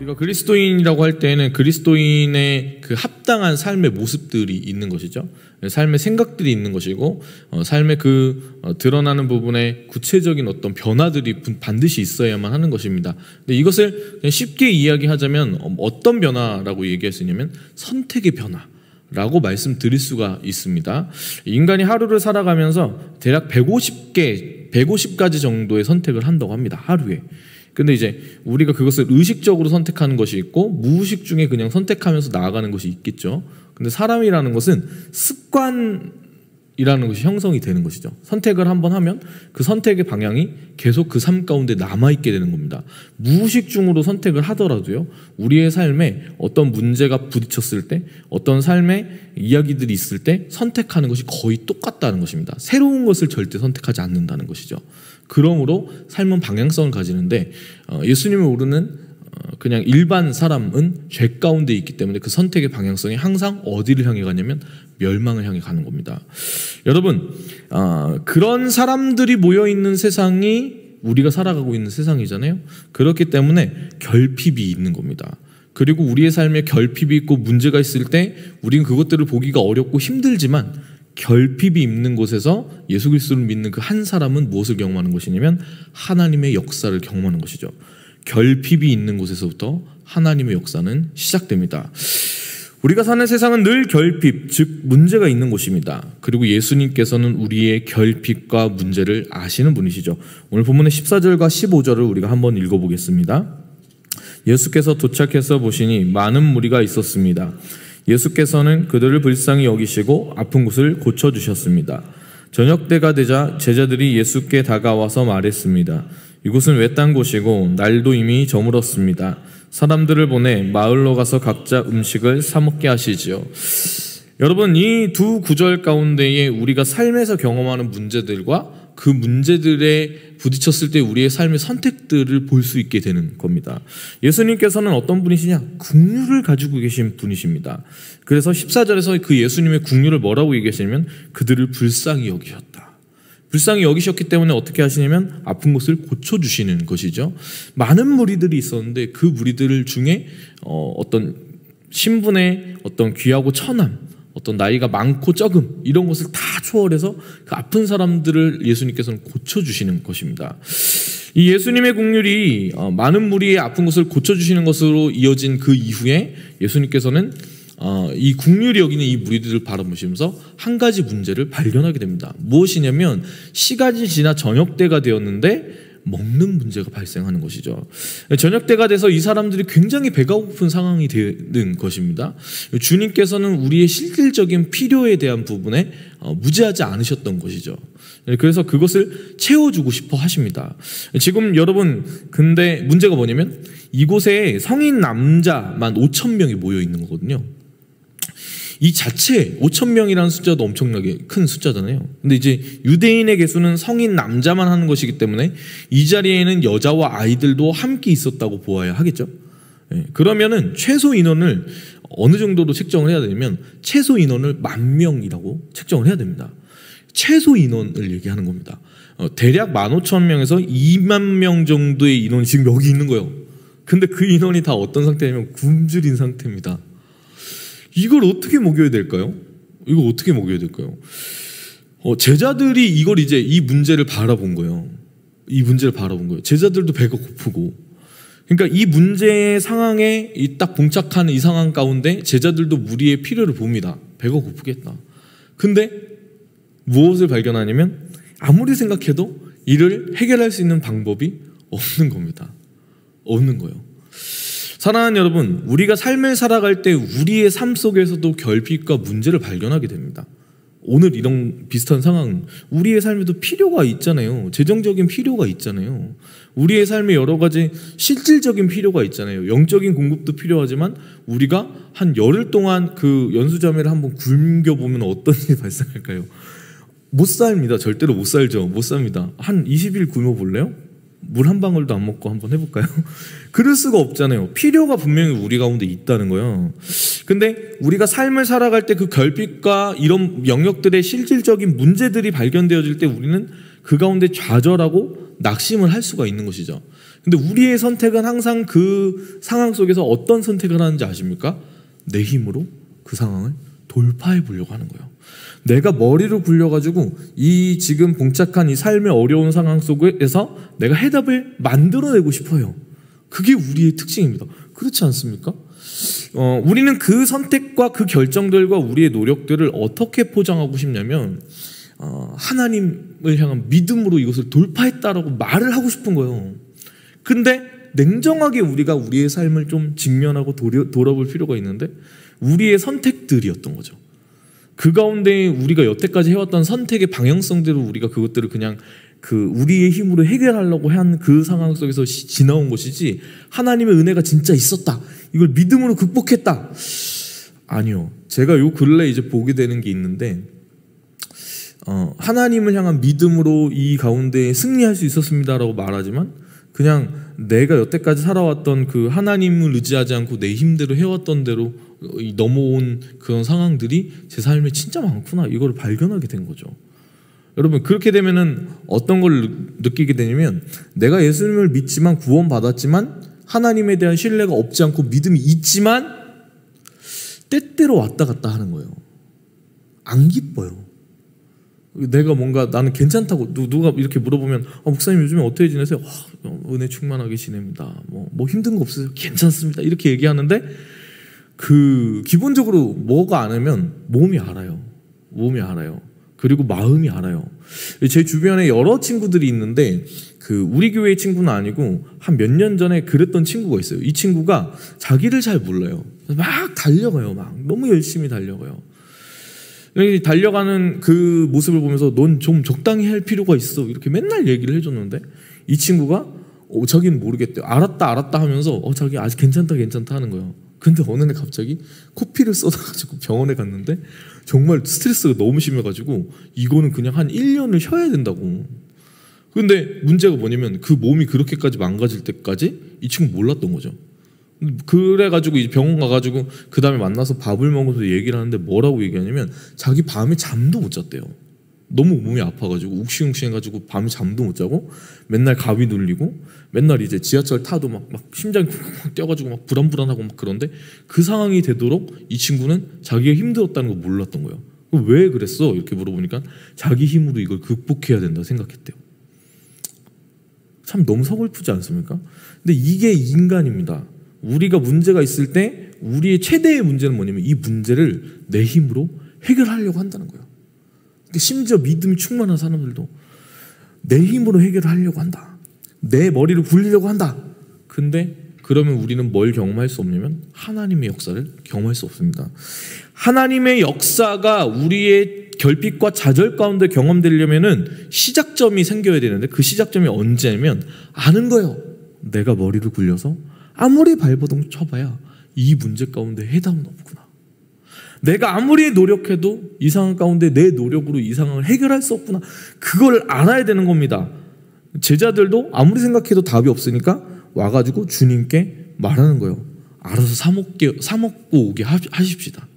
우리가 그리스도인이라고 할 때는 그리스도인의 그 합당한 삶의 모습들이 있는 것이죠. 삶의 생각들이 있는 것이고, 삶의 드러나는 부분에 구체적인 어떤 변화들이 반드시 있어야만 하는 것입니다. 근데 이것을 그냥 쉽게 이야기하자면 어떤 변화라고 얘기할 수 있냐면 선택의 변화라고 말씀드릴 수가 있습니다. 인간이 하루를 살아가면서 대략 150가지 정도의 선택을 한다고 합니다. 하루에. 근데 이제 우리가 그것을 의식적으로 선택하는 것이 있고 무의식 중에 그냥 선택하면서 나아가는 것이 있겠죠. 근데 사람이라는 것은 습관이라는 것이 형성이 되는 것이죠. 선택을 한번 하면 그 선택의 방향이 계속 그 삶 가운데 남아있게 되는 겁니다. 무의식 중으로 선택을 하더라도요, 우리의 삶에 어떤 문제가 부딪혔을 때, 어떤 삶의 이야기들이 있을 때 선택하는 것이 거의 똑같다는 것입니다. 새로운 것을 절대 선택하지 않는다는 것이죠. 그러므로 삶은 방향성을 가지는데, 예수님을 모르는 그냥 일반 사람은 죄 가운데 있기 때문에 그 선택의 방향성이 항상 어디를 향해 가냐면 멸망을 향해 가는 겁니다. 여러분, 그런 사람들이 모여있는 세상이 우리가 살아가고 있는 세상이잖아요. 그렇기 때문에 결핍이 있는 겁니다. 그리고 우리의 삶에 결핍이 있고 문제가 있을 때 우리는 그것들을 보기가 어렵고 힘들지만, 결핍이 있는 곳에서 예수 그리스도를 믿는 그 한 사람은 무엇을 경험하는 것이냐면 하나님의 역사를 경험하는 것이죠. 결핍이 있는 곳에서부터 하나님의 역사는 시작됩니다. 우리가 사는 세상은 늘 결핍, 즉 문제가 있는 곳입니다. 그리고 예수님께서는 우리의 결핍과 문제를 아시는 분이시죠. 오늘 본문의 14절과 15절을 우리가 한번 읽어보겠습니다. 예수께서 도착해서 보시니 많은 무리가 있었습니다. 예수께서는 그들을 불쌍히 여기시고 아픈 곳을 고쳐주셨습니다. 저녁 때가 되자 제자들이 예수께 다가와서 말했습니다. 이곳은 외딴 곳이고 날도 이미 저물었습니다. 사람들을 보내 마을로 가서 각자 음식을 사 먹게 하시지요. 여러분, 이 두 구절 가운데에 우리가 삶에서 경험하는 문제들과 그 문제들에 부딪혔을 때 우리의 삶의 선택들을 볼 수 있게 되는 겁니다. 예수님께서는 어떤 분이시냐? 긍휼을 가지고 계신 분이십니다. 그래서 14절에서 그 예수님의 긍휼을 뭐라고 얘기하시냐면 그들을 불쌍히 여기셨다. 불쌍히 여기셨기 때문에 어떻게 하시냐면 아픈 곳을 고쳐주시는 것이죠. 많은 무리들이 있었는데 그 무리들 중에 어떤 신분의 어떤 귀하고 천함, 어떤 나이가 많고 적음, 이런 것을 다 초월해서 그 아픈 사람들을 예수님께서는 고쳐주시는 것입니다. 이 예수님의 긍휼이 많은 무리의 아픈 것을 고쳐주시는 것으로 이어진 그 이후에 예수님께서는 이 긍휼이 여기는 이 무리들을 바라보시면서 한 가지 문제를 발견하게 됩니다. 무엇이냐면 시간이 지나 저녁 때가 되었는데 먹는 문제가 발생하는 것이죠. 저녁 때가 돼서 이 사람들이 굉장히 배가 고픈 상황이 되는 것입니다. 주님께서는 우리의 실질적인 필요에 대한 부분에 무지하지 않으셨던 것이죠. 그래서 그것을 채워주고 싶어 하십니다. 지금 여러분, 근데 문제가 뭐냐면 이곳에 성인 남자만 5,000명이 모여 있는 거거든요. 이 자체 5,000명이라는 숫자도 엄청나게 큰 숫자잖아요. 근데 이제 유대인의 개수는 성인 남자만 하는 것이기 때문에 이 자리에는 여자와 아이들도 함께 있었다고 보아야 하겠죠. 그러면은 최소 인원을 어느 정도로 책정을 해야 되냐면 최소 인원을 10,000명이라고 책정을 해야 됩니다. 최소 인원을 얘기하는 겁니다. 대략 15,000명에서 20,000명 정도의 인원이 지금 여기 있는 거예요. 근데 그 인원이 다 어떤 상태냐면 굶주린 상태입니다. 이걸 어떻게 먹여야 될까요? 이거 어떻게 먹여야 될까요? 제자들이 이걸 이제 이 문제를 바라본 거예요. 이 문제를 바라본 거예요. 제자들도 배가 고프고. 그러니까 이 문제의 상황에 딱 봉착하는 이 상황 가운데 제자들도 무리의 필요를 봅니다. 배가 고프겠다. 근데 무엇을 발견하냐면 아무리 생각해도 이를 해결할 수 있는 방법이 없는 겁니다. 없는 거예요. 사랑하는 여러분, 우리가 삶을 살아갈 때 우리의 삶 속에서도 결핍과 문제를 발견하게 됩니다. 오늘 이런 비슷한 상황, 우리의 삶에도 필요가 있잖아요. 재정적인 필요가 있잖아요. 우리의 삶에 여러 가지 실질적인 필요가 있잖아요. 영적인 공급도 필요하지만 우리가 한 열흘 동안 그 연수자매를 한번 굶겨보면 어떤 일이 발생할까요? 못 삽니다. 절대로 못 살죠. 못 삽니다. 한 20일 굶어볼래요? 물 한 방울도 안 먹고 한번 해볼까요? 그럴 수가 없잖아요. 필요가 분명히 우리 가운데 있다는 거예요. 근데 우리가 삶을 살아갈 때 그 결핍과 이런 영역들의 실질적인 문제들이 발견되어질 때 우리는 그 가운데 좌절하고 낙심을 할 수가 있는 것이죠. 근데 우리의 선택은 항상 그 상황 속에서 어떤 선택을 하는지 아십니까? 내 힘으로 그 상황을 돌파해 보려고 하는 거예요. 내가 머리를 굴려가지고 이 지금 봉착한 이 삶의 어려운 상황 속에서 내가 해답을 만들어내고 싶어요. 그게 우리의 특징입니다. 그렇지 않습니까? 우리는 그 선택과 그 결정들과 우리의 노력들을 어떻게 포장하고 싶냐면 하나님을 향한 믿음으로 이것을 돌파했다라고 말을 하고 싶은 거예요. 근데 냉정하게 우리가 우리의 삶을 좀 직면하고 돌아볼 필요가 있는데 우리의 선택들이었던 거죠. 그 가운데 우리가 여태까지 해왔던 선택의 방향성대로 우리가 그것들을 그냥 우리의 힘으로 해결하려고 한 그 상황 속에서 지나온 것이지 하나님의 은혜가 진짜 있었다, 이걸 믿음으로 극복했다, 아니요. 제가 요 근래 이제 보게 되는 게 있는데 하나님을 향한 믿음으로 이 가운데 승리할 수 있었습니다라고 말하지만 그냥 내가 여태까지 살아왔던 그 하나님을 의지하지 않고 내 힘대로 해왔던 대로 넘어온 그런 상황들이 제 삶에 진짜 많구나, 이걸 발견하게 된 거죠. 여러분, 그렇게 되면은 어떤 걸 느끼게 되냐면 내가 예수님을 믿지만 구원받았지만 하나님에 대한 신뢰가 없지 않고 믿음이 있지만 때때로 왔다 갔다 하는 거예요. 안 기뻐요. 내가 뭔가 나는 괜찮다고 누가 이렇게 물어보면 목사님 요즘에 어떻게 지내세요? 은혜 충만하게 지냅니다. 뭐 힘든 거 없으세요? 괜찮습니다. 이렇게 얘기하는데 기본적으로 뭐가 안 하면 몸이 알아요. 몸이 알아요. 그리고 마음이 알아요. 제 주변에 여러 친구들이 있는데 우리 교회 친구는 아니고 한 몇 년 전에 그랬던 친구가 있어요. 이 친구가 자기를 잘 몰라요. 막 달려가요. 막 너무 열심히 달려가요. 달려가는 그 모습을 보면서 넌 좀 적당히 할 필요가 있어, 이렇게 맨날 얘기를 해줬는데 이 친구가 자기는 모르겠대요. 알았다 하면서 자기 아직 괜찮다 하는 거예요. 근데 어느 날 갑자기 코피를 쏟아가지고 병원에 갔는데 정말 스트레스가 너무 심해가지고 이거는 그냥 한 1년을 쉬어야 된다고. 근데 문제가 뭐냐면 그 몸이 그렇게까지 망가질 때까지 이 친구 몰랐던 거죠. 그래가지고 이제 병원 가가지고 그 다음에 만나서 밥을 먹어서 얘기를 하는데 뭐라고 얘기하냐면 자기 밤에 잠도 못 잤대요. 너무 몸이 아파가지고 욱신욱신해가지고 밤에 잠도 못 자고 맨날 가위 눌리고 맨날 이제 지하철 타도 막 심장이 쿵쿵 뛰어가지고 막 불안불안하고 막 그런데 그 상황이 되도록 이 친구는 자기가 힘들었다는 걸 몰랐던 거예요. 왜 그랬어? 이렇게 물어보니까 자기 힘으로 이걸 극복해야 된다 생각했대요. 참 너무 서글프지 않습니까? 근데 이게 인간입니다. 우리가 문제가 있을 때 우리의 최대의 문제는 뭐냐면 이 문제를 내 힘으로 해결하려고 한다는 거예요. 심지어 믿음이 충만한 사람들도 내 힘으로 해결하려고 한다. 내 머리를 굴리려고 한다. 근데 그러면 우리는 뭘 경험할 수 없냐면 하나님의 역사를 경험할 수 없습니다. 하나님의 역사가 우리의 결핍과 좌절 가운데 경험되려면은 시작점이 생겨야 되는데 그 시작점이 언제냐면 아는 거예요. 내가 머리를 굴려서 아무리 발버둥 쳐봐야 이 문제 가운데 해답은 없구나. 내가 아무리 노력해도 이 상황 가운데 내 노력으로 이 상황을 해결할 수 없구나. 그걸 알아야 되는 겁니다. 제자들도 아무리 생각해도 답이 없으니까 와가지고 주님께 말하는 거예요. 알아서 사 먹고 오게 하십시다.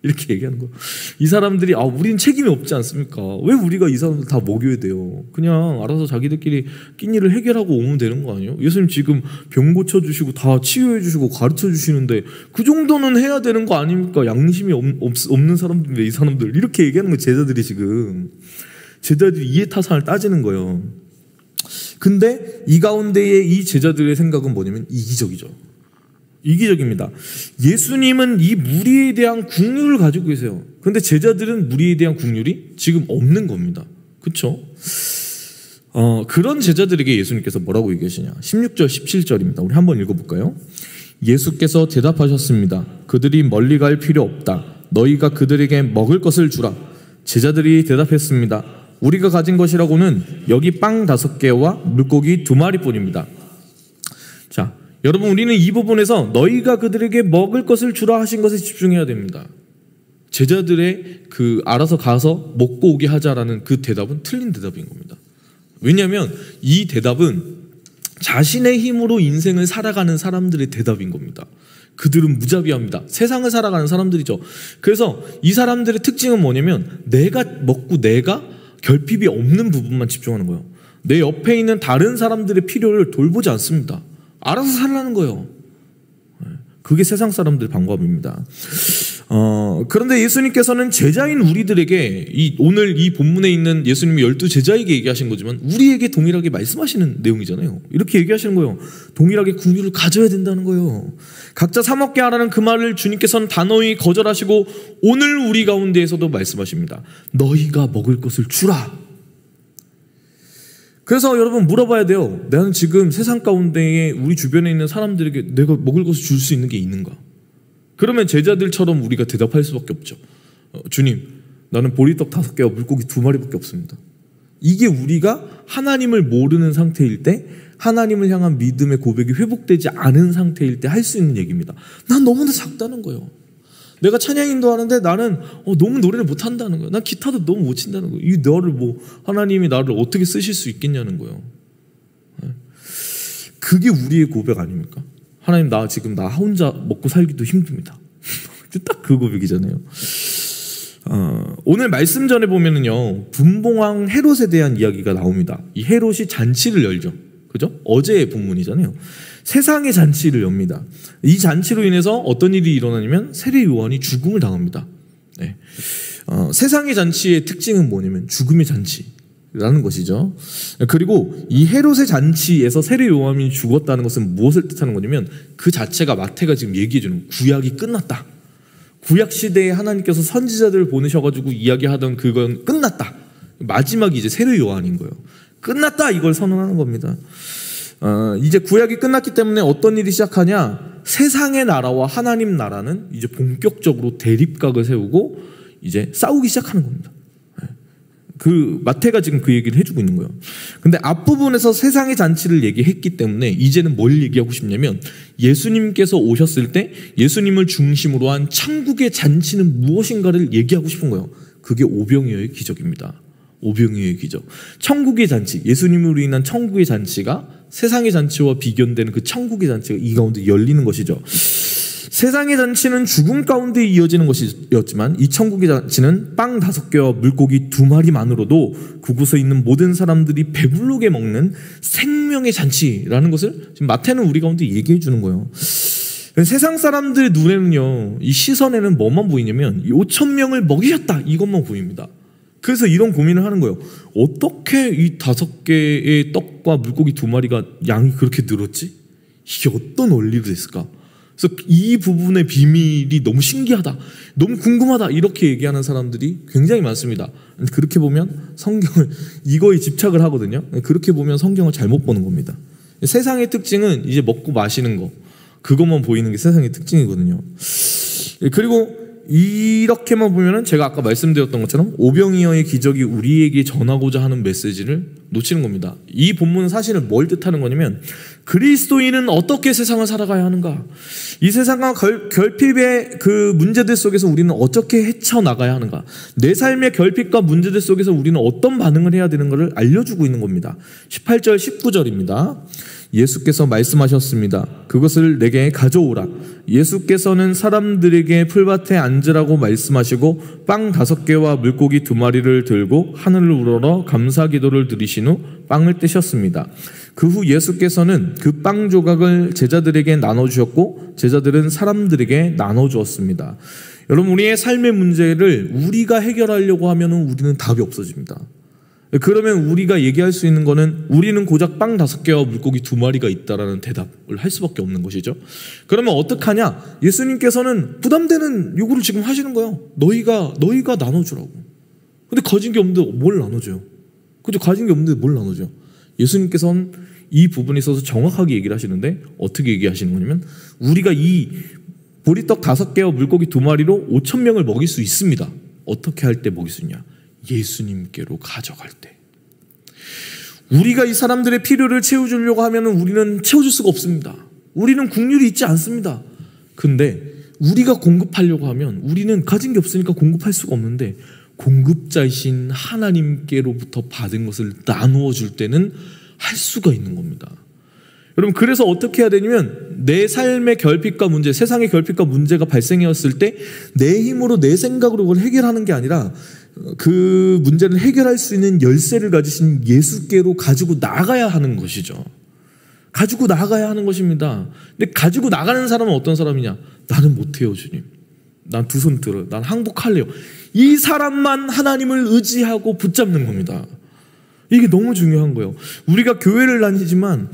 이렇게 얘기하는 거예요. 이 사람들이 우리는 책임이 없지 않습니까? 왜 우리가 이 사람들 다 먹여야 돼요? 그냥 알아서 자기들끼리 끼니를 해결하고 오면 되는 거 아니에요? 예수님 지금 병 고쳐주시고 다 치유해 주시고 가르쳐 주시는데 그 정도는 해야 되는 거 아닙니까? 양심이 없는 사람들인데 이 사람들 이렇게 얘기하는 거예요. 제자들이 지금 제자들이 이해타산을 따지는 거예요. 근데 이 가운데에 이 제자들의 생각은 뭐냐면 이기적입니다. 예수님은 이 무리에 대한 긍휼을 가지고 계세요. 그런데 제자들은 무리에 대한 긍휼이 지금 없는 겁니다. 그렇죠? 그런 제자들에게 예수님께서 뭐라고 얘기하시냐? 16절 17절입니다. 우리 한번 읽어볼까요? 예수께서 대답하셨습니다. 그들이 멀리 갈 필요 없다. 너희가 그들에게 먹을 것을 주라. 제자들이 대답했습니다. 우리가 가진 것이라고는 여기 빵 5개와 물고기 2마리뿐입니다. 자, 여러분, 우리는 이 부분에서 너희가 그들에게 먹을 것을 주라 하신 것에 집중해야 됩니다. 제자들의 알아서 가서 먹고 오게 하자라는 그 대답은 틀린 대답인 겁니다. 왜냐하면 이 대답은 자신의 힘으로 인생을 살아가는 사람들의 대답인 겁니다. 그들은 무자비합니다. 세상을 살아가는 사람들이죠. 그래서 이 사람들의 특징은 뭐냐면 내가 먹고 내가 결핍이 없는 부분만 집중하는 거예요. 내 옆에 있는 다른 사람들의 필요를 돌보지 않습니다. 알아서 살라는 거예요. 그게 세상 사람들의 방법입니다. 그런데 예수님께서는 제자인 우리들에게 오늘 이 본문에 있는 예수님이 12제자에게 얘기하신 거지만 우리에게 동일하게 말씀하시는 내용이잖아요. 이렇게 얘기하시는 거예요. 동일하게 긍휼을 가져야 된다는 거예요. 각자 사 먹게 하라는 그 말을 주님께서는 단호히 거절하시고 오늘 우리 가운데에서도 말씀하십니다. 너희가 먹을 것을 주라. 그래서 여러분 물어봐야 돼요. 나는 지금 세상 가운데에 우리 주변에 있는 사람들에게 내가 먹을 것을 줄 수 있는 게 있는가? 그러면 제자들처럼 우리가 대답할 수밖에 없죠. 주님, 나는 보리떡 5개와 물고기 2마리밖에 없습니다. 이게 우리가 하나님을 모르는 상태일 때, 하나님을 향한 믿음의 고백이 회복되지 않은 상태일 때 할 수 있는 얘기입니다. 난 너무나 작다는 거예요. 내가 찬양 인도하는데 나는 너무 노래를 못한다는 거예요. 난 기타도 너무 못 친다는 거예요. 이 너를 하나님이 나를 어떻게 쓰실 수 있겠냐는 거예요. 그게 우리의 고백 아닙니까? 하나님, 나 지금 나 혼자 먹고 살기도 힘듭니다. 딱 그 고백이잖아요. 오늘 말씀 전에 보면은요, 분봉왕 헤롯에 대한 이야기가 나옵니다. 이 헤롯이 잔치를 열죠. 그죠? 어제의 본문이잖아요. 세상의 잔치를 엽니다. 이 잔치로 인해서 어떤 일이 일어나냐면 세례 요한이 죽음을 당합니다. 네. 세상의 잔치의 특징은 뭐냐면 죽음의 잔치라는 것이죠. 그리고 이 헤롯의 잔치에서 세례 요한이 죽었다는 것은 무엇을 뜻하는 거냐면 그 자체가 마태가 지금 얘기해주는 구약이 끝났다. 구약 시대에 하나님께서 선지자들을 보내셔가지고 이야기하던 그건 끝났다. 마지막이 이제 세례 요한인 거예요. 끝났다, 이걸 선언하는 겁니다. 이제 구약이 끝났기 때문에 어떤 일이 시작하냐? 세상의 나라와 하나님 나라는 이제 본격적으로 대립각을 세우고 이제 싸우기 시작하는 겁니다. 그 마태가 지금 그 얘기를 해주고 있는 거예요. 근데 앞부분에서 세상의 잔치를 얘기했기 때문에 이제는 뭘 얘기하고 싶냐면 예수님께서 오셨을 때 예수님을 중심으로 한 천국의 잔치는 무엇인가를 얘기하고 싶은 거예요. 그게 오병이어의 기적입니다. 오병이어의 기적. 천국의 잔치, 예수님으로 인한 천국의 잔치가 세상의 잔치와 비견되는 그 천국의 잔치가 이 가운데 열리는 것이죠. 세상의 잔치는 죽음 가운데 이어지는 것이었지만 이 천국의 잔치는 빵 5개와 물고기 2마리만으로도 그곳에 있는 모든 사람들이 배부르게 먹는 생명의 잔치라는 것을 지금 마태는 우리 가운데 얘기해 주는 거예요. 세상 사람들의 눈에는요, 이 시선에는 뭐만 보이냐면 5,000명을 먹이셨다, 이것만 보입니다. 그래서 이런 고민을 하는 거예요. 어떻게 이 5개의 떡과 물고기 2마리가 양이 그렇게 늘었지? 이게 어떤 원리로 됐을까? 그래서 이 부분의 비밀이 너무 신기하다, 너무 궁금하다, 이렇게 얘기하는 사람들이 굉장히 많습니다. 그렇게 보면 성경을 이거에 집착을 하거든요. 그렇게 보면 성경을 잘못 보는 겁니다. 세상의 특징은 이제 먹고 마시는 거, 그것만 보이는 게 세상의 특징이거든요. 그리고 이렇게만 보면은 제가 아까 말씀드렸던 것처럼 오병이어의 기적이 우리에게 전하고자 하는 메시지를 놓치는 겁니다. 이 본문은 사실은 뭘 뜻하는 거냐면 그리스도인은 어떻게 세상을 살아가야 하는가, 이 세상과 결핍의 그 문제들 속에서 우리는 어떻게 헤쳐나가야 하는가, 내 삶의 결핍과 문제들 속에서 우리는 어떤 반응을 해야 되는가를 알려주고 있는 겁니다. 18절 19절입니다. 예수께서 말씀하셨습니다. 그것을 내게 가져오라. 예수께서는 사람들에게 풀밭에 앉으라고 말씀하시고 빵 5개와 물고기 2마리를 들고 하늘을 우러러 감사 기도를 드리신 후 빵을 떼셨습니다. 그 후 예수께서는 그 빵 조각을 제자들에게 나눠주셨고 제자들은 사람들에게 나눠주었습니다. 여러분, 우리의 삶의 문제를 우리가 해결하려고 하면 우리는 답이 없어집니다. 그러면 우리가 얘기할 수 있는 거는 우리는 고작 빵 5개와 물고기 2마리가 있다라는 대답을 할 수밖에 없는 것이죠. 그러면 어떡하냐? 예수님께서는 부담되는 요구를 지금 하시는 거예요. 너희가 나눠주라고. 근데 가진 게 없는데 뭘 나눠줘요? 그죠? 가진 게 없는데 뭘 나눠줘요? 예수님께서는 이 부분에 있어서 정확하게 얘기를 하시는데 어떻게 얘기하시는 거냐면 우리가 이 보리떡 5개와 물고기 2마리로 5,000명을 먹일 수 있습니다. 어떻게 할 때 먹일 수 있냐? 예수님께로 가져갈 때. 우리가 이 사람들의 필요를 채워주려고 하면 우리는 채워줄 수가 없습니다. 우리는 국률이 있지 않습니다. 근데 우리가 공급하려고 하면 우리는 가진 게 없으니까 공급할 수가 없는데 공급자이신 하나님께로부터 받은 것을 나누어 줄 때는 할 수가 있는 겁니다. 여러분, 그래서 어떻게 해야 되냐면 내 삶의 결핍과 문제, 세상의 결핍과 문제가 발생했을 때 내 힘으로 내 생각으로 그걸 해결하는 게 아니라 그 문제를 해결할 수 있는 열쇠를 가지신 예수께로 가지고 나가야 하는 것이죠. 가지고 나가야 하는 것입니다. 근데 가지고 나가는 사람은 어떤 사람이냐? 나는 못해요, 주님. 난 두 손 들어요. 난 항복할래요. 이 사람만 하나님을 의지하고 붙잡는 겁니다. 이게 너무 중요한 거예요. 우리가 교회를 다니지만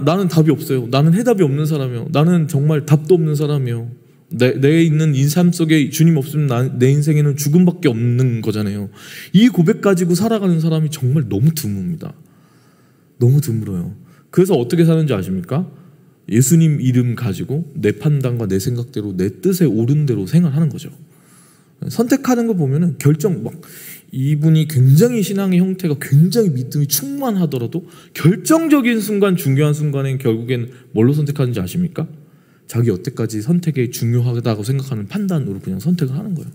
나는 답이 없어요. 나는 해답이 없는 사람이요. 나는 정말 답도 없는 사람이요. 내 있는 인삶 속에 주님 없으면 내 인생에는 죽음밖에 없는 거잖아요. 이 고백 가지고 살아가는 사람이 정말 너무 드뭅니다. 너무 드물어요. 그래서 어떻게 사는지 아십니까? 예수님 이름 가지고 내 판단과 내 생각대로 내 뜻에 옳은 대로 생활하는 거죠. 선택하는 거 보면은 이분이 굉장히 신앙의 형태가 굉장히 믿음이 충만하더라도 결정적인 순간, 중요한 순간엔 결국엔 뭘로 선택하는지 아십니까? 자기 여태까지 선택이 중요하다고 생각하는 판단으로 그냥 선택을 하는 거예요.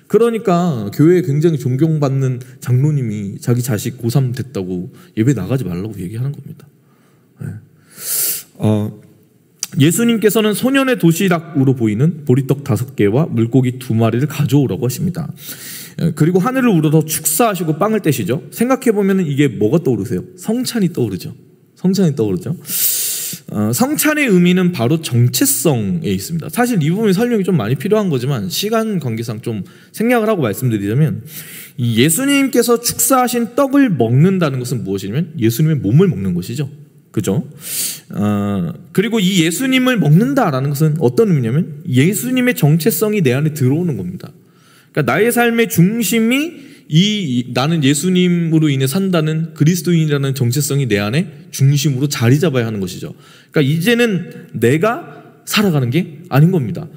그러니까 교회에 굉장히 존경받는 장로님이 자기 자식 고3 됐다고 예배 나가지 말라고 얘기하는 겁니다. 예수님께서는 소년의 도시락으로 보이는 보리떡 5개와 물고기 2마리를 가져오라고 하십니다. 그리고 하늘을 우러러 축사하시고 빵을 떼시죠. 생각해보면 이게 뭐가 떠오르세요? 성찬이 떠오르죠. 성찬이 떠오르죠. 성찬의 의미는 바로 정체성에 있습니다. 사실 이 부분이 설명이 좀 많이 필요한 거지만 시간 관계상 좀 생략을 하고 말씀드리자면, 이 예수님께서 축사하신 떡을 먹는다는 것은 무엇이냐면 예수님의 몸을 먹는 것이죠. 그죠? 그리고 이 예수님을 먹는다라는 것은 어떤 의미냐면 예수님의 정체성이 내 안에 들어오는 겁니다. 그러니까 나의 삶의 중심이 나는 예수님으로 인해 산다는 그리스도인이라는 정체성이 내 안에 중심으로 자리 잡아야 하는 것이죠. 그러니까 이제는 내가 살아가는 게 아닌 겁니다.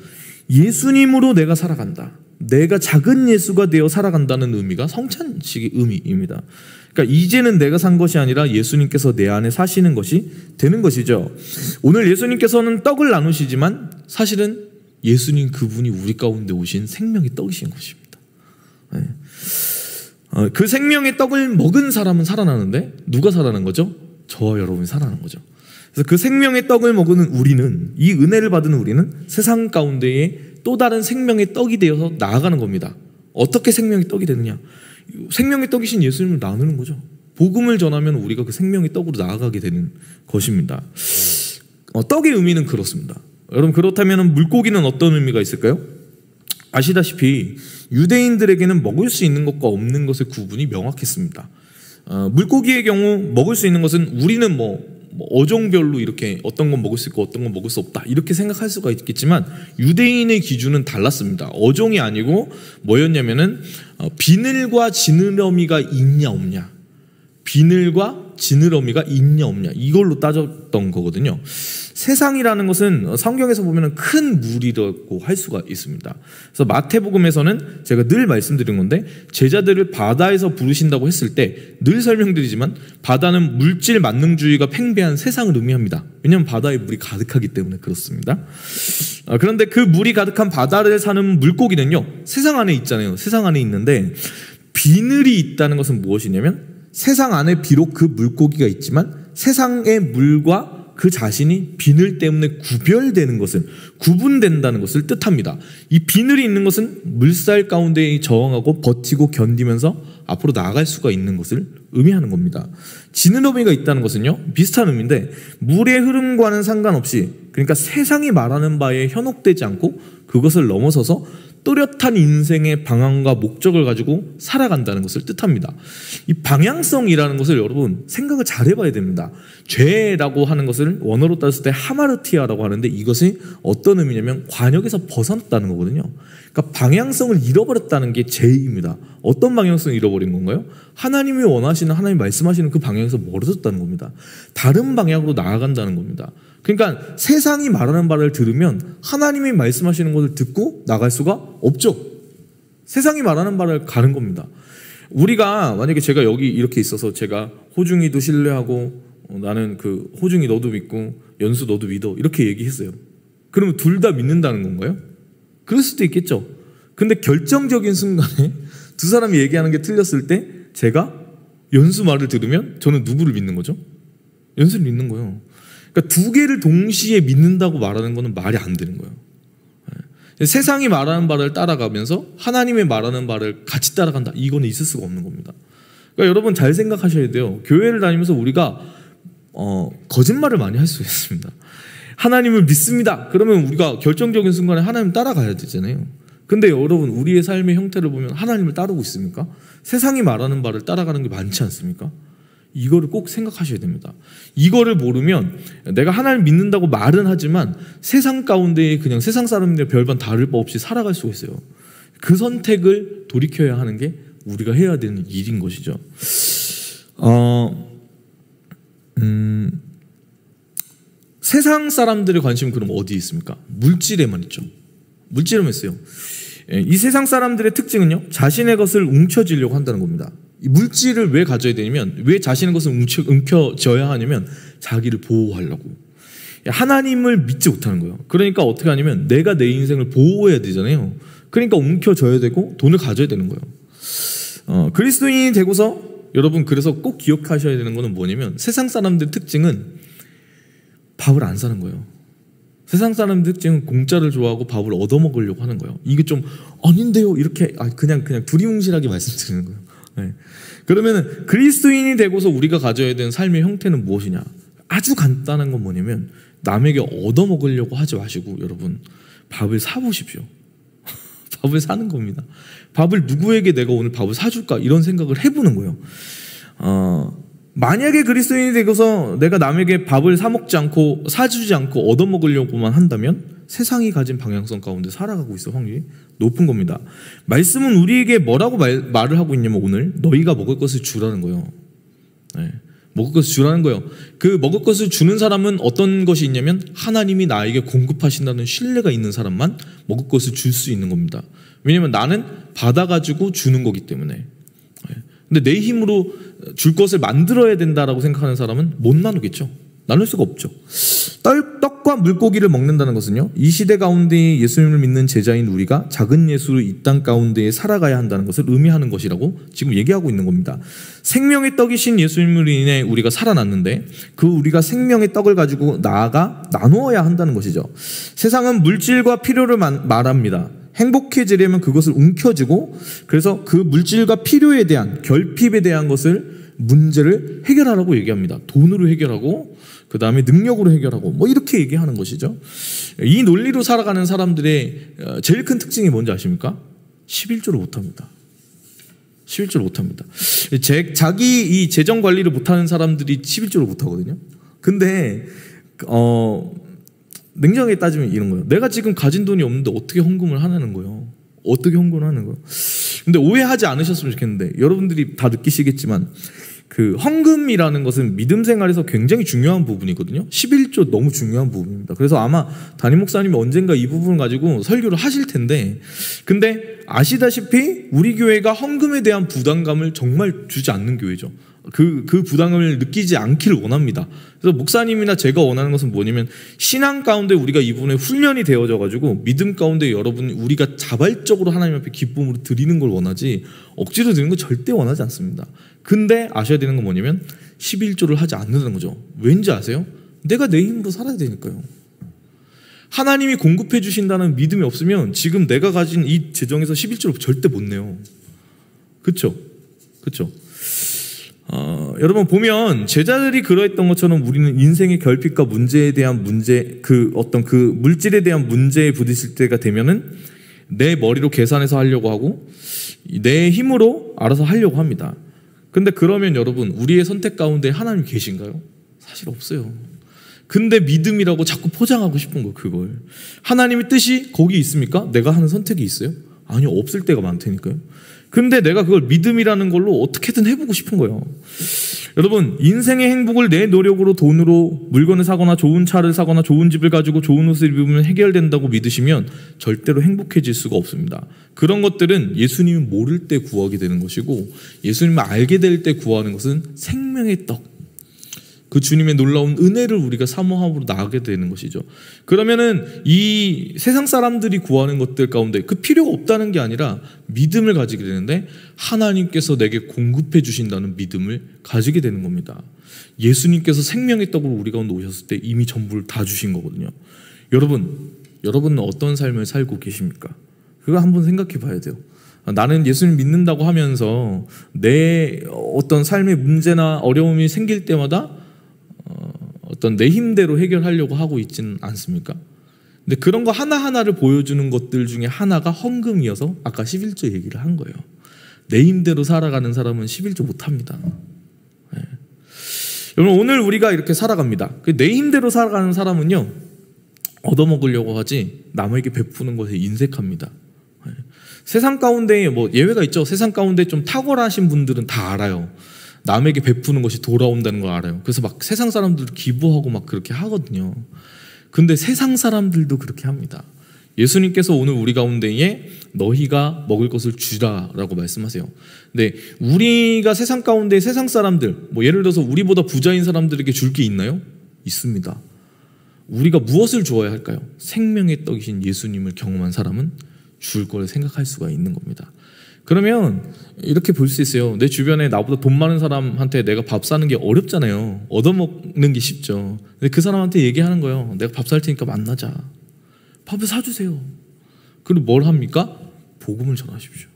예수님으로 내가 살아간다. 내가 작은 예수가 되어 살아간다는 의미가 성찬식의 의미입니다. 그러니까 이제는 내가 산 것이 아니라 예수님께서 내 안에 사시는 것이 되는 것이죠. 오늘 예수님께서는 떡을 나누시지만 사실은 예수님 그분이 우리 가운데 오신 생명의 떡이신 것입니다. 그 생명의 떡을 먹은 사람은 살아나는데 누가 살아나는 거죠? 저와 여러분이 살아나는 거죠. 그래서 그 생명의 떡을 먹는 우리는, 이 은혜를 받은 우리는 세상 가운데에 또 다른 생명의 떡이 되어서 나아가는 겁니다. 어떻게 생명의 떡이 되느냐? 생명의 떡이신 예수님을 나누는 거죠. 복음을 전하면 우리가 그 생명의 떡으로 나아가게 되는 것입니다. 떡의 의미는 그렇습니다. 여러분, 그렇다면 물고기는 어떤 의미가 있을까요? 아시다시피 유대인들에게는 먹을 수 있는 것과 없는 것의 구분이 명확했습니다. 물고기의 경우 먹을 수 있는 것은 우리는 어종별로 이렇게 어떤 건 먹을 수 있고 어떤 건 먹을 수 없다 이렇게 생각할 수가 있겠지만 유대인의 기준은 달랐습니다. 어종이 아니고 뭐였냐면은 비늘과 지느러미가 있냐 없냐, 비늘과 지느러미가 있냐 없냐 이걸로 따졌던 거거든요. 세상이라는 것은 성경에서 보면 큰 물이라고 할 수가 있습니다. 그래서 마태복음에서는 제가 늘 말씀드린 건데, 제자들을 바다에서 부르신다고 했을 때 늘 설명드리지만 바다는 물질 만능주의가 팽배한 세상을 의미합니다. 왜냐하면 바다에 물이 가득하기 때문에 그렇습니다. 그런데 그 물이 가득한 바다를 사는 물고기는요, 세상 안에 있잖아요. 세상 안에 있는데 비늘이 있다는 것은 무엇이냐면 세상 안에 비록 그 물고기가 있지만 세상의 물과 그 자신이 비늘 때문에 구별되는 것을, 구분된다는 것을 뜻합니다. 이 비늘이 있는 것은 물살 가운데 저항하고 버티고 견디면서 앞으로 나아갈 수가 있는 것을 의미하는 겁니다. 지느러미가 있다는 것은요, 비슷한 의미인데 물의 흐름과는 상관없이, 그러니까 세상이 말하는 바에 현혹되지 않고 그것을 넘어서서 또렷한 인생의 방향과 목적을 가지고 살아간다는 것을 뜻합니다. 이 방향성이라는 것을 여러분 생각을 잘 해봐야 됩니다. 죄라고 하는 것을 원어로 따졌을 때 하마르티아라고 하는데 이것이 어떤 의미냐면 관역에서 벗어났다는 거거든요. 그러니까 방향성을 잃어버렸다는 게 죄입니다. 어떤 방향성을 잃어버린 건가요? 하나님이 원하시는, 하나님 말씀하시는 그 방향에서 멀어졌다는 겁니다. 다른 방향으로 나아간다는 겁니다. 그러니까 세상이 말하는 말을 들으면 하나님이 말씀하시는 것을 듣고 나갈 수가 없죠. 세상이 말하는 말을 가는 겁니다. 우리가 만약에 제가 여기 이렇게 있어서 제가 호중이도 신뢰하고 나는 그 호중이 너도 믿고 연수 너도 믿어 이렇게 얘기했어요. 그러면 둘 다 믿는다는 건가요? 그럴 수도 있겠죠. 근데 결정적인 순간에 두 사람이 얘기하는 게 틀렸을 때 제가 연수 말을 들으면 저는 누구를 믿는 거죠? 연수를 믿는 거예요. 그러니까 두 개를 동시에 믿는다고 말하는 거는 말이 안 되는 거예요. 세상이 말하는 바를 따라가면서 하나님의 말하는 바를 같이 따라간다. 이거는 있을 수가 없는 겁니다. 그러니까 여러분 잘 생각하셔야 돼요. 교회를 다니면서 우리가 거짓말을 많이 할 수 있습니다. 하나님을 믿습니다. 그러면 우리가 결정적인 순간에 하나님 따라가야 되잖아요. 근데 여러분 우리의 삶의 형태를 보면 하나님을 따르고 있습니까? 세상이 말하는 바를 따라가는 게 많지 않습니까? 이거를 꼭 생각하셔야 됩니다. 이거를 모르면 내가 하나님 믿는다고 말은 하지만 세상 가운데 그냥 세상 사람들 별반 다를 바 없이 살아갈 수가 있어요. 그 선택을 돌이켜야 하는 게 우리가 해야 되는 일인 것이죠. 세상 사람들의 관심은 그럼 어디에 있습니까? 물질에만 있죠. 물질에만 있어요. 이 세상 사람들의 특징은요, 자신의 것을 움켜쥐려고 한다는 겁니다. 이 물질을 왜 가져야 되냐면, 왜 자신의 것을 움켜쥐어야 하냐면 자기를 보호하려고. 하나님을 믿지 못하는 거예요. 그러니까 어떻게 하냐면 내가 내 인생을 보호해야 되잖아요. 그러니까 움켜줘야 되고 돈을 가져야 되는 거예요. 그리스도인이 되고서 여러분 그래서 꼭 기억하셔야 되는 거는 뭐냐면, 세상 사람들의 특징은 밥을 안 사는 거예요. 세상 사람들 특징은 공짜를 좋아하고 밥을 얻어먹으려고 하는 거예요. 이게 좀 아닌데요 이렇게 그냥 두리뭉실하게 말씀드리는 거예요. 네. 그러면 그리스도인이 되고서 우리가 가져야 되는 삶의 형태는 무엇이냐? 아주 간단한 건 뭐냐면, 남에게 얻어먹으려고 하지 마시고 여러분 밥을 사보십시오. 밥을 사는 겁니다. 밥을 누구에게 내가 오늘 밥을 사줄까 이런 생각을 해보는 거예요. 만약에 그리스도인이 되고서 내가 남에게 밥을 사먹지 않고 사주지 않고 얻어먹으려고만 한다면 세상이 가진 방향성 가운데 살아가고 있을 확률이 높은 겁니다. 말씀은 우리에게 뭐라고 말을 하고 있냐면, 오늘 너희가 먹을 것을 주라는 거예요. 네. 먹을 것을 주라는 거예요. 그 먹을 것을 주는 사람은 어떤 것이 있냐면, 하나님이 나에게 공급하신다는 신뢰가 있는 사람만 먹을 것을 줄 수 있는 겁니다. 왜냐하면 나는 받아가지고 주는 거기 때문에. 근데 내 힘으로 줄 것을 만들어야 된다라고 생각하는 사람은 못 나누겠죠. 나눌 수가 없죠. 떡과 물고기를 먹는다는 것은요, 이 시대 가운데 예수님을 믿는 제자인 우리가 작은 예수로 이 땅 가운데에 살아가야 한다는 것을 의미하는 것이라고 지금 얘기하고 있는 겁니다. 생명의 떡이신 예수님으로 인해 우리가 살아났는데, 그 우리가 생명의 떡을 가지고 나아가 나누어야 한다는 것이죠. 세상은 물질과 필요를 말합니다. 행복해지려면 그것을 움켜쥐고, 그래서 그 물질과 필요에 대한 결핍에 대한 문제를 해결하라고 얘기합니다. 돈으로 해결하고 그 다음에 능력으로 해결하고 뭐 이렇게 얘기하는 것이죠. 이 논리로 살아가는 사람들의 제일 큰 특징이 뭔지 아십니까? 11조를 못합니다. 11조를 못합니다. 자기 이 재정 관리를 못하는 사람들이 11조를 못하거든요. 근데 냉정하게 따지면 이런 거예요. 내가 지금 가진 돈이 없는데 어떻게 헌금을 하는 거예요? 어떻게 헌금을 하는 거예요? 근데 오해하지 않으셨으면 좋겠는데, 여러분들이 다 느끼시겠지만 그 헌금이라는 것은 믿음 생활에서 굉장히 중요한 부분이거든요. 11조 너무 중요한 부분입니다. 그래서 아마 담임 목사님이 언젠가 이 부분을 가지고 설교를 하실 텐데, 근데 아시다시피 우리 교회가 헌금에 대한 부담감을 정말 주지 않는 교회죠. 그 부담감을 느끼지 않기를 원합니다. 그래서 목사님이나 제가 원하는 것은 뭐냐면, 신앙 가운데 우리가 이 부분에 훈련이 되어져 가지고 믿음 가운데 여러분 우리가 자발적으로 하나님 앞에 기쁨으로 드리는 걸 원하지, 억지로 드리는 거 절대 원하지 않습니다. 근데 아셔야 되는 건 뭐냐면 11조를 하지 않는다는 거죠. 왠지 아세요? 내가 내 힘으로 살아야 되니까요. 하나님이 공급해 주신다는 믿음이 없으면 지금 내가 가진 이 재정에서 11조를 절대 못 내요. 그렇죠? 그렇죠? 여러분 보면 제자들이 그러했던 것처럼 우리는 인생의 결핍과 문제에 대한 그 물질에 대한 문제에 부딪힐 때가 되면은 내 머리로 계산해서 하려고 하고 내 힘으로 알아서 하려고 합니다. 근데 그러면 여러분 우리의 선택 가운데 하나님이 계신가요? 사실 없어요. 근데 믿음이라고 자꾸 포장하고 싶은 거예요. 그걸 하나님의 뜻이 거기 있습니까? 내가 하는 선택이 있어요? 아니요, 없을 때가 많다니까요. 근데 내가 그걸 믿음이라는 걸로 어떻게든 해보고 싶은 거예요. 여러분 인생의 행복을 내 노력으로 돈으로 물건을 사거나 좋은 차를 사거나 좋은 집을 가지고 좋은 옷을 입으면 해결된다고 믿으시면 절대로 행복해질 수가 없습니다. 그런 것들은 예수님이 모를 때 구하게 되는 것이고, 예수님을 알게 될 때 구하는 것은 생명의 떡, 그 주님의 놀라운 은혜를 우리가 사모함으로 나가게 되는 것이죠. 그러면은 이 세상 사람들이 구하는 것들 가운데 그 필요가 없다는 게 아니라 믿음을 가지게 되는데, 하나님께서 내게 공급해 주신다는 믿음을 가지게 되는 겁니다. 예수님께서 생명의 떡으로 우리 가운데 오셨을 때 이미 전부를 다 주신 거거든요. 여러분 여러분은 어떤 삶을 살고 계십니까? 그거 한번 생각해 봐야 돼요. 나는 예수님 믿는다고 하면서 내 어떤 삶의 문제나 어려움이 생길 때마다 어떤 내 힘대로 해결하려고 하고 있지는 않습니까? 근데 그런 거 하나하나를 보여주는 것들 중에 하나가 헌금이어서 아까 11조 얘기를 한 거예요. 내 힘대로 살아가는 사람은 11조 못합니다. 네. 여러분, 오늘 우리가 이렇게 살아갑니다. 내 힘대로 살아가는 사람은요, 얻어먹으려고 하지 남에게 베푸는 것에 인색합니다. 네. 세상 가운데 뭐 예외가 있죠. 세상 가운데 좀 탁월하신 분들은 다 알아요. 남에게 베푸는 것이 돌아온다는 걸 알아요. 그래서 막 세상 사람들 기부하고 막 그렇게 하거든요. 근데 세상 사람들도 그렇게 합니다. 예수님께서 오늘 우리 가운데에 너희가 먹을 것을 주라라고 말씀하세요. 근데 우리가 세상 가운데 세상 사람들, 뭐 예를 들어서 우리보다 부자인 사람들에게 줄 게 있나요? 있습니다. 우리가 무엇을 주어야 할까요? 생명의 떡이신 예수님을 경험한 사람은 줄 걸 생각할 수가 있는 겁니다. 그러면 이렇게 볼 수 있어요. 내 주변에 나보다 돈 많은 사람한테 내가 밥 사는 게 어렵잖아요. 얻어먹는 게 쉽죠. 근데 그 사람한테 얘기하는 거예요. 내가 밥 살 테니까 만나자. 밥을 사주세요. 그리고 뭘 합니까? 복음을 전하십시오.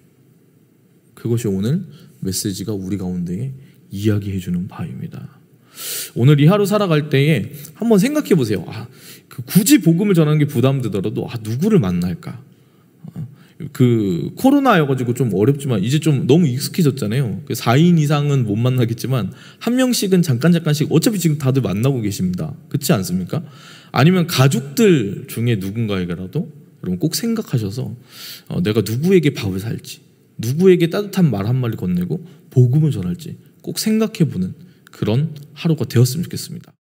그것이 오늘 메시지가 우리 가운데에 이야기해주는 바입니다. 오늘 이 하루 살아갈 때에 한번 생각해 보세요. 굳이 복음을 전하는 게 부담되더라도 누구를 만날까? 코로나여가지고 좀 어렵지만 이제 좀 너무 익숙해졌잖아요. 4인 이상은 못 만나겠지만 한 명씩은 잠깐씩 어차피 지금 다들 만나고 계십니다. 그렇지 않습니까? 아니면 가족들 중에 누군가에게라도 여러분 꼭 생각하셔서 내가 누구에게 밥을 살지, 누구에게 따뜻한 말 한마디 건네고 복음을 전할지 꼭 생각해보는 그런 하루가 되었으면 좋겠습니다.